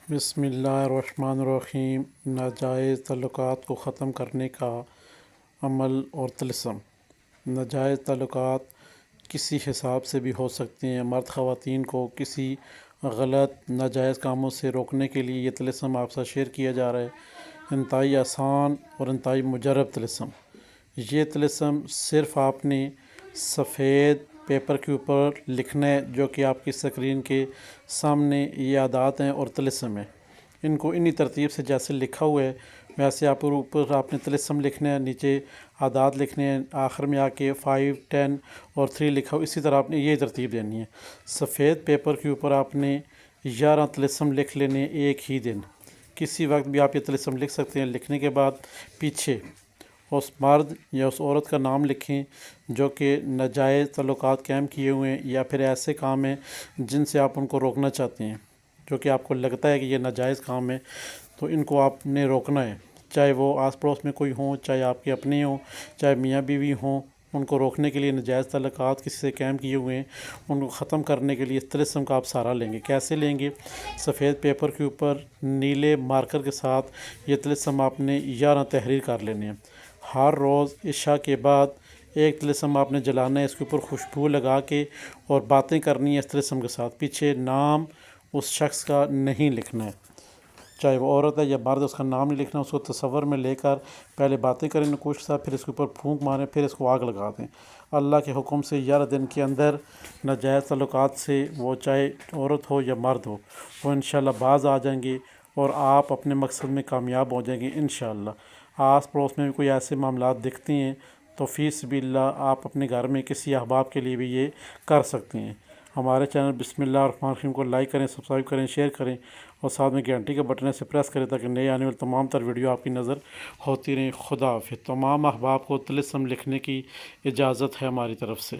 بسم اللہ الرحمن الرحیم۔ ناجائز تعلقات کو ختم کرنے کا عمل اور طلسم۔ ناجائز تعلقات کسی حساب سے بھی ہو سکتے ہیں۔ مرد خواتین کو کسی غلط ناجائز کاموں سے روکنے کے لیے یہ طلسم آپ سے شیئر کیا جا رہا ہے۔ انتہائی آسان اور انتہائی مجرب طلسم۔ یہ طلسم صرف آپ نے سفید پیپر کے اوپر لکھنا ہے، جو کہ آپ کی اسکرین کے سامنے یہ عادات ہیں اور طلسم ہے۔ ان کو انہی ترتیب سے جیسے لکھا ہوا ہے ویسے اوپر آپ نے طلسم لکھنا ہے، نیچے عادات لکھنے ہیں، آخر میں آ کے 5 10 اور 3 لکھا ہو، اسی طرح آپ نے یہ ترتیب دینی ہے۔ سفید پیپر کے اوپر آپ نے 11 طلسم لکھ لینے ایک ہی دن۔ کسی وقت بھی آپ یہ طلسم لکھ سکتے ہیں۔ لکھنے کے بعد پیچھے اس مرد یا اس عورت کا نام لکھیں جو کہ ناجائز تعلقات قائم کیے ہوئے ہیں، یا پھر ایسے کام ہیں جن سے آپ ان کو روکنا چاہتے ہیں، جو کہ آپ کو لگتا ہے کہ یہ ناجائز کام ہے، تو ان کو آپ نے روکنا ہے۔ چاہے وہ آس پڑوس میں کوئی ہوں، چاہے آپ کے اپنے ہوں، چاہے میاں بیوی ہوں، ان کو روکنے کے لیے ناجائز تعلقات کسی سے قائم کیے ہوئے ہیں، ان کو ختم کرنے کے لیے اس طلسم کا آپ سہارا لیں گے۔ کیسے لیں گے؟ سفید پیپر کے اوپر نیلے مارکر کے ساتھ یہ طلسم آپ نے 11 تحریر کر لینے ہیں۔ ہر روز عشاء کے بعد ایک طلسم آپ نے جلانا ہے، اس کے اوپر خوشبو لگا کے اور باتیں کرنی ہے اس طلسم کے ساتھ۔ پیچھے نام اس شخص کا نہیں لکھنا ہے، چاہے وہ عورت ہے یا مرد، اس کا نام نہیں لکھنا۔ اس کو تصور میں لے کر پہلے باتیں کریں نقوش کے ساتھ، پھر اس کے اوپر پھونک ماریں، پھر اس کو آگ لگا دیں۔ اللہ کے حکم سے 11 دن کے اندر ناجائز تعلقات سے وہ چاہے عورت ہو یا مرد ہو، وہ انشاءاللہ باز آ جائیں گے اور آپ اپنے مقصد میں کامیاب ہو جائیں گے انشاءاللہ۔ آس پڑوس میں بھی کوئی ایسے معاملات دکھتے ہیں تو فی سبیل اللہ آپ اپنے گھر میں کسی احباب کے لیے بھی یہ کر سکتے ہیں۔ ہمارے چینل بسم اللہ الرحمن الرحیم کو لائک کریں، سبسکرائب کریں، شیئر کریں اور ساتھ میں گھنٹی کا بٹن سے پریس کریں تاکہ نئے آنے والے تمام تر ویڈیو آپ کی نظر ہوتی رہیں۔ خدا حافظ۔ تمام احباب کو طلسم لکھنے کی اجازت ہے ہماری طرف سے۔